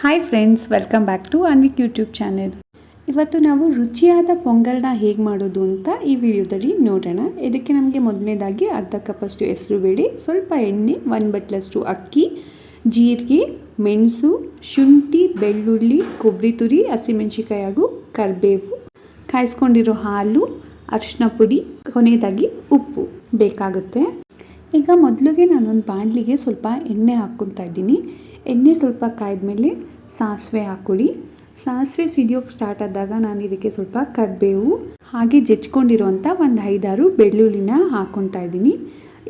Hi friends, welcome back to Anvik YouTube channel. ಇವತ್ತು ನಾವು ರುಚಿಯಾದ ಪೊಂಗಲ್ನ ಹೇಗೆ ಮಾಡೋದು ಅಂತ ಈ ವಿಡಿಯೋದಲ್ಲಿ ನೋಡೋಣ. ಇದಕ್ಕೆ ನಮಗೆ ಮೊದಲನೇದಾಗಿ ಅರ್ಧ ಕಪ್ಪಷ್ಟು ಹೆಸರುಬೇಳೆ, ಸ್ವಲ್ಪ ಎಣ್ಣೆ, 1 ಬಟ್ಲಷ್ಟು ಅಕ್ಕಿ, ಜೀರಿಗೆ, ಮೆಣಸು, ಶುಂಠಿ, ಬೆಳ್ಳುಳ್ಳಿ, ಕೊಬ್ಬರಿ ತುರಿ, ಹಸಿಮೆಣಸಿಕಾಯಿ ಹಾಗೂ ಕರಿಬೇವು, ಕಾಯಿಸ್ಕೊಂಡಿರೋ ಹಾಲು, ಅರಿಶಿನ ಪುಡಿ, ಕೊನೆಯದಾಗಿ ಉಪ್ಪು ಬೇಕಾಗುತ್ತೆ. ಈಗ ಮೊದಲಿಗೆ ನಾನೊಂದು ಬಾಣಲಿಗೆ ಸ್ವಲ್ಪ ಎಣ್ಣೆ ಹಾಕ್ಕೊತಾ ಇದ್ದೀನಿ. ಎಣ್ಣೆ ಸ್ವಲ್ಪ ಕಾಯ್ದ್ಮೇಲೆ ಸಾಸಿವೆ ಹಾಕ್ಕೊಳ್ಳಿ. ಸಾಸಿವೆ ಸಿಡಿಯೋಕ್ಕೆ ಸ್ಟಾರ್ಟ್ ಆದಾಗ ನಾನು ಇದಕ್ಕೆ ಸ್ವಲ್ಪ ಕರಿಬೇವು ಹಾಗೆ ಜಜ್ಕೊಂಡಿರೋಂಥ ಒಂದು 5-6 ಬೆಳ್ಳುಳ್ಳಿನ ಹಾಕ್ಕೊತಾ ಇದ್ದೀನಿ.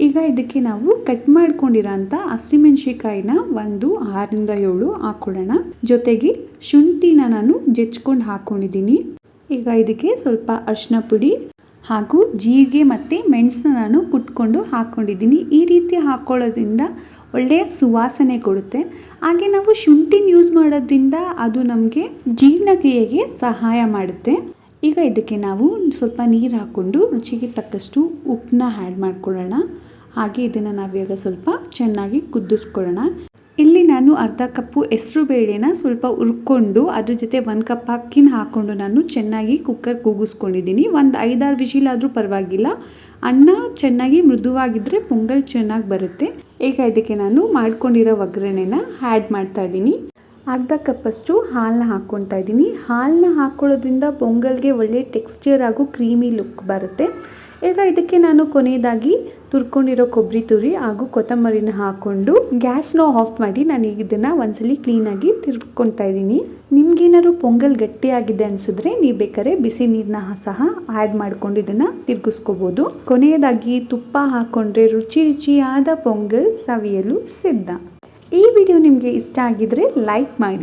ಈಗ ಇದಕ್ಕೆ ನಾವು ಕಟ್ ಮಾಡ್ಕೊಂಡಿರೋಂಥ ಹಸಿಮೆಣಸಿಕಾಯಿನ ಒಂದು 6-7 ಹಾಕ್ಕೊಳ್ಳೋಣ. ಜೊತೆಗೆ ಶುಂಠಿನ ನಾನು ಜಜ್ಕೊಂಡು ಹಾಕ್ಕೊಂಡಿದ್ದೀನಿ. ಈಗ ಇದಕ್ಕೆ ಸ್ವಲ್ಪ ಅರಿಶಿನ ಪುಡಿ ಹಾಗೂ ಜೀರಿಗೆ ಮತ್ತು ಮೆಣಸನ್ನ ನಾನು ಕುಟ್ಕೊಂಡು ಹಾಕ್ಕೊಂಡಿದ್ದೀನಿ. ಈ ರೀತಿ ಹಾಕ್ಕೊಳ್ಳೋದ್ರಿಂದ ಒಳ್ಳೆಯ ಸುವಾಸನೆ ಕೊಡುತ್ತೆ. ಹಾಗೆ ನಾವು ಶುಂಠಿನ ಯೂಸ್ ಮಾಡೋದ್ರಿಂದ ಅದು ನಮಗೆ ಜೀರ್ಣಕ್ರಿಯೆಗೆ ಸಹಾಯ ಮಾಡುತ್ತೆ. ಈಗ ಇದಕ್ಕೆ ನಾವು ಸ್ವಲ್ಪ ನೀರು ಹಾಕ್ಕೊಂಡು ರುಚಿಗೆ ತಕ್ಕಷ್ಟು ಉಪ್ಪನ್ನ ಆ್ಯಡ್ ಮಾಡ್ಕೊಳ್ಳೋಣ. ಹಾಗೆ ಇದನ್ನು ನಾವೀಗ ಸ್ವಲ್ಪ ಚೆನ್ನಾಗಿ ಕುದಿಸ್ಕೊಳ್ಳೋಣ. ಇಲ್ಲಿ ನಾನು ಅರ್ಧ ಕಪ್ಪು ಹೆಸರು ಬೇಳೆನ ಸ್ವಲ್ಪ ಹುರ್ಕೊಂಡು ಅದ್ರ ಜೊತೆ 1 ಕಪ್ ಅಕ್ಕಿನ ಹಾಕ್ಕೊಂಡು ನಾನು ಚೆನ್ನಾಗಿ ಕುಕ್ಕರ್ ಕೂಗಿಸ್ಕೊಂಡಿದ್ದೀನಿ. ಒಂದು 5-6 ವಿಶಿಲ್ ಆದರೂ ಪರವಾಗಿಲ್ಲ. ಅನ್ನ ಚೆನ್ನಾಗಿ ಮೃದುವಾಗಿದ್ದರೆ ಪೊಂಗಲ್ ಚೆನ್ನಾಗಿ ಬರುತ್ತೆ. ಈಗ ಇದಕ್ಕೆ ನಾನು ಮಾಡ್ಕೊಂಡಿರೋ ಒಗ್ಗರಣೆನ ಆ್ಯಡ್ ಮಾಡ್ತಾ ಇದ್ದೀನಿ. ಅರ್ಧ ಕಪ್ಪಷ್ಟು ಹಾಲನ್ನ ಹಾಕ್ಕೊತಾ ಇದ್ದೀನಿ. ಹಾಲನ್ನ ಹಾಕ್ಕೊಳ್ಳೋದ್ರಿಂದ ಪೊಂಗಲ್ಗೆ ಒಳ್ಳೆ ಟೆಕ್ಸ್ಚರ್ ಹಾಗೂ ಕ್ರೀಮಿ ಲುಕ್ ಬರುತ್ತೆ. ಈಗ ಇದಕ್ಕೆ ನಾನು ಕೊನೆಯದಾಗಿ ತುರ್ಕೊಂಡಿರೋ ಕೊಬ್ಬರಿ ತುರಿ ಹಾಗೂ ಕೊತ್ತಂಬರಿನ ಹಾಕ್ಕೊಂಡು ಗ್ಯಾಸ್ನ ಆಫ್ ಮಾಡಿ ನಾನು ಈಗ ಇದನ್ನು ಒಂದ್ಸಲಿ ಕ್ಲೀನಾಗಿ ತಿರ್ಕೊತಾ ಇದ್ದೀನಿ. ನಿಮ್ಗೇನಾದ್ರು ಪೊಂಗಲ್ ಗಟ್ಟಿಯಾಗಿದೆ ಅನಿಸಿದ್ರೆ ನೀವು ಬೇಕಾದ್ರೆ ಬಿಸಿ ನೀರನ್ನ ಸಹ ಆ್ಯಡ್ ಮಾಡ್ಕೊಂಡು ಇದನ್ನು ತಿರ್ಗಿಸ್ಕೋಬೋದು. ಕೊನೆಯದಾಗಿ ತುಪ್ಪ ಹಾಕ್ಕೊಂಡ್ರೆ ರುಚಿಯಾದ ಪೊಂಗಲ್ ಸವಿಯಲು ಸಿದ್ಧ. ಈ ವಿಡಿಯೋ ನಿಮಗೆ ಇಷ್ಟ ಆಗಿದ್ರೆ ಲೈಕ್ ಮಾಡಿ.